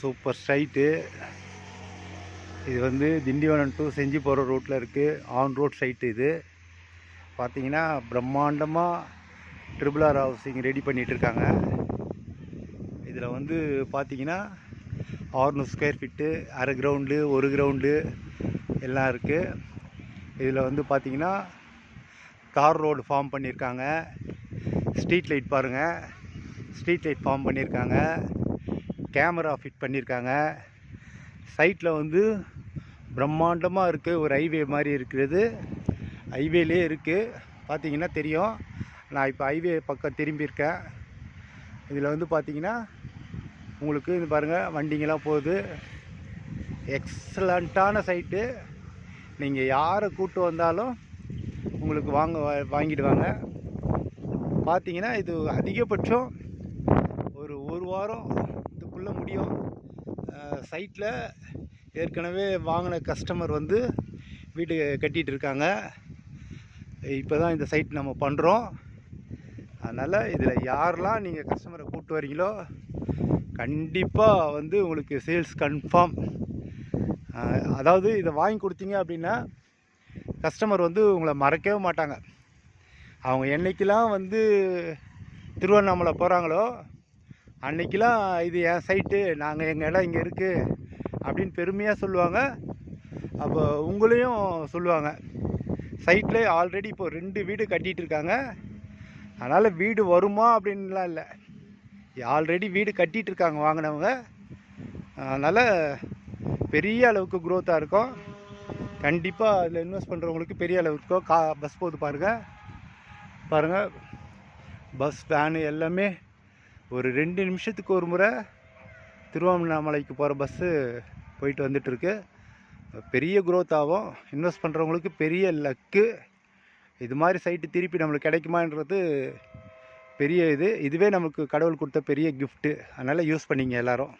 Super site. இது வந்து Tindivanam to செஞ்சி போகிற ரூட்டில் இருக்குது. On road side. இது பார்த்தீங்கன்னா பிரம்மாண்டமாக ட்ரிபிள் ஆர் ஹவுசிங் ரெடி பண்ணிகிட்ருக்காங்க. இதில் வந்து பார்த்தீங்கன்னா 600 ஸ்கொயர் ஃபீட்டு, அரை கிரவுண்டு, ஒரு கிரவுண்டு எல்லாம் இருக்குது. இதில் வந்து பார்த்தீங்கன்னா கார் ரோடு ஃபார்ம் பண்ணியிருக்காங்க. ஸ்ட்ரீட் லைட் பாருங்கள், ஸ்ட்ரீட் லைட் ஃபார்ம் பண்ணியிருக்காங்க. கேமரா ஃபிட் பண்ணியிருக்காங்க. சைட்டில் வந்து பிரம்மாண்டமாக இருக்குது. ஒரு ஹைவே மாதிரி இருக்கிறது. ஹைவேலே இருக்குது, பார்த்தீங்கன்னா தெரியும். நான் இப்போ ஹைவே பக்கம் திரும்பியிருக்கேன். இதில் வந்து பார்த்தீங்கன்னா உங்களுக்கு இது பாருங்கள், வண்டிங்கெல்லாம் போகுது. எக்ஸலண்ட்டான சைட்டு. நீங்கள் யாரை கூப்பிட்டு வந்தாலும் உங்களுக்கு வாங்கிடுவாங்க. பார்த்தீங்கன்னா இது அதிகபட்சம் ஒரு வாரத்துக்குள்ளே முடியும். சைட்டில் ஏற்கனவே வாங்கின கஸ்டமர் வந்து வீடு கட்டிகிட்டு இருக்காங்க. இப்போ தான் இந்த சைட் நம்ம பண்ணுறோம். அதனால் இதில் யாரெல்லாம் நீங்கள் கஸ்டமரை கூப்பிட்டு வரீங்களோ கண்டிப்பாக வந்து உங்களுக்கு சேல்ஸ் கன்ஃபார்ம். அதாவது இதை வாங்கி கொடுத்தீங்க அப்படின்னா கஸ்டமர் வந்து உங்களை மறக்கவே மாட்டாங்க. அவங்க என்றைக்கெல்லாம் வந்து திருவண்ணாமலை போகிறாங்களோ அன்றைக்கெலாம் இது என் சைட்டு, நாங்கள் எங்கள் இடம் இங்கே இருக்குது அப்படின்னு பெருமையாக சொல்லுவாங்க. அப்போ உங்களையும் சொல்லுவாங்க. சைட்டில் ஆல்ரெடி இப்போ 2 வீடு கட்டிகிட்டு இருக்காங்க. அதனால் வீடு வருமா அப்படின்லாம் இல்லை, ஆல்ரெடி வீடு கட்டிகிட்டு இருக்காங்க வாங்கினவங்க. அதனால் பெரிய அளவுக்கு க்ரோத்தாக இருக்கும். கண்டிப்பாக அதில் இன்வெஸ்ட் பண்ணுறவங்களுக்கு பெரிய அளவுக்கு பஸ் போகுது பாருங்கள். பஸ் வேனு எல்லாமே ஒரு 2 நிமிஷத்துக்கு ஒரு முறை திருவண்ணாமலைக்கு போகிற பஸ்ஸு போயிட்டு வந்துட்டுருக்கு. பெரிய க்ரோத் ஆகும். இன்வெஸ்ட் பண்ணுறவங்களுக்கு பெரிய லக்கு. இது மாதிரி சைட்டு திருப்பி நம்மளுக்கு கிடைக்குமான்றது பெரிய இதுவே நமக்கு கடவுள் கொடுத்த பெரிய கிஃப்ட்டு. அதனால் யூஸ் பண்ணிங்க எல்லோரும்.